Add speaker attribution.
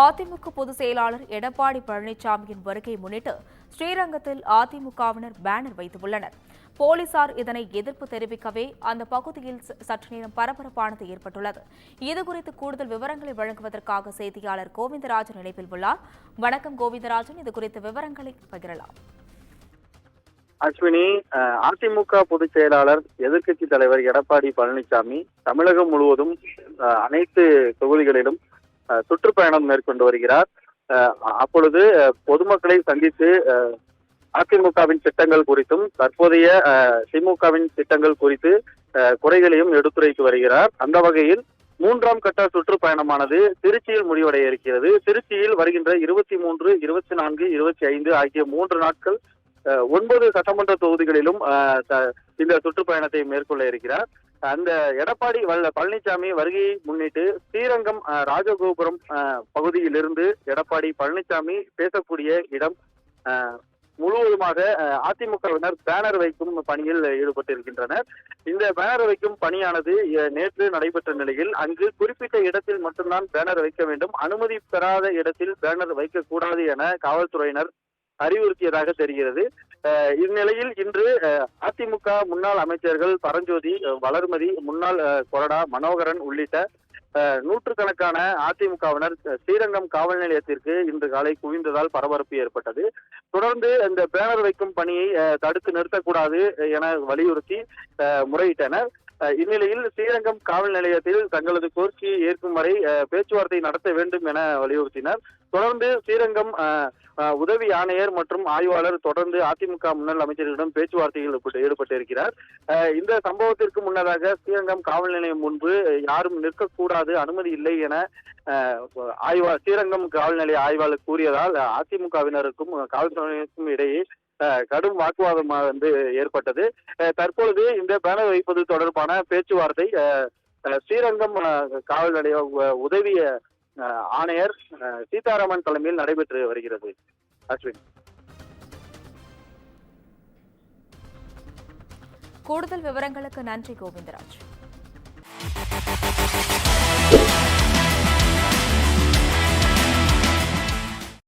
Speaker 1: அதிமுக பொதுச் செயலாளர் எடப்பாடி பழனிசாமியின் வருகையை முன்னிட்டு ஸ்ரீரங்கத்தில் அதிமுகவினர் பேனர் வைத்துள்ளனர். போலீசார் இதனை எதிர்ப்பு தெரிவிக்கவே அந்த பகுதியில் சற்று நேரம் பரபரப்பானது ஏற்பட்டுள்ளது. இதுகுறித்து கூடுதல் விவரங்களை வழங்குவதற்காக செய்தியாளர் கோவிந்தராஜன் இணைப்பில் உள்ளார். வணக்கம் கோவிந்தராஜன், இதுகுறித்த விவரங்களை பகிரலாம்.
Speaker 2: அஸ்வினி, அதிமுக பொதுச் செயலாளர் எதிர்க்கட்சி தலைவர் எடப்பாடி பழனிசாமி தமிழகம் முழுவதும் அனைத்து தொகுதிகளிலும் சுற்றுப்பயணம் மேற்கொண்டு வருகிறார். அப்பொழுது பொதுமக்களை சந்தித்து அதிமுகவின் திட்டங்கள் குறித்தும் தற்போதைய திமுகவின் திட்டங்கள் குறித்து குறைகளையும் எடுத்துரைத்து வருகிறார். அந்த வகையில் 3ஆம் கட்ட சுற்றுப்பயணமானது திருச்சியில் முடிவடைய இருக்கிறது. திருச்சியில் வருகின்ற 23, 24, 25 ஆகிய 3 நாட்கள் 9 சட்டமன்ற தொகுதிகளிலும் இந்த சுற்றுப்பயணத்தை மேற்கொள்ள இருக்கிறார். அந்த எடப்பாடி பழனிசாமி வருகையை முன்னிட்டு ஸ்ரீரங்கம் ராஜகோபுரம் பகுதியிலிருந்து எடப்பாடி பழனிசாமி பேசக்கூடிய இடம் முழுவதுமாக அதிமுகவினர் பேனர் வைக்கும் பணியில் ஈடுபட்டிருக்கின்றனர். இந்த பேனர் வைக்கும் பணியானது நேற்று நடைபெற்ற நிலையில் அங்கு குறிப்பிட்ட இடத்தில் மட்டும்தான் பேனர் வைக்க வேண்டும், அனுமதி பெறாத இடத்தில் பேனர் வைக்கக்கூடாது என காவல்துறையினர் அறிவுறுத்தியதாக தெரிகிறது. இந்நிலையில் இன்று அதிமுக முன்னாள் அமைச்சர்கள் பரஞ்சோதி, வளர்மதி, முன்னாள் கொறடா மனோகரன் உள்ளிட்ட நூற்றுக்கணக்கான அதிமுகவினர் ஸ்ரீரங்கம் காவல் நிலையத்திற்கு இன்று காலை குவிந்ததால் பரபரப்பு ஏற்பட்டது. தொடர்ந்து இந்த பேனர் வைக்கும் பணியை தடுத்து நிறுத்தக்கூடாது என வலியுறுத்தி முறையிட்டனர். இந்நிலையில் ஸ்ரீரங்கம் காவல் நிலையத்தில் தங்களது கோரிக்கையை ஏற்கும் வரை பேச்சுவார்த்தை நடத்த வேண்டும் என வலியுறுத்தினர். தொடர்ந்து ஸ்ரீரங்கம் உதவி ஆணையர் மற்றும் ஆய்வாளர் தொடர்ந்து அதிமுக முன்னாள் அமைச்சர்களிடம் பேச்சுவார்த்தையில் ஈடுபட்டிருக்கிறார். இந்த சம்பவத்திற்கு முன்னதாக ஸ்ரீரங்கம் காவல் நிலையம் முன்பு யாரும் நிற்கக்கூடாது, அனுமதி இல்லை என ஸ்ரீரங்கம் காவல் நிலைய ஆய்வாளர் கூறியதால் அதிமுகவினருக்கும் காவல்துறையினருக்கும் இடையே கடும் வாக்குவாதம் ஏற்பட்டது. தற்பொழுது இந்த பேனர் வைப்பது தொடர்பான பேச்சுவார்த்தை ஸ்ரீரங்கம் காவல் நிலைய உதவி ஆணையர் சீதாராமன் தலைமையில் நடைபெற்று வருகிறது. அஸ்வின்,
Speaker 1: கூடுதல் விவரங்களுக்கு நன்றி கோவிந்தராஜ்.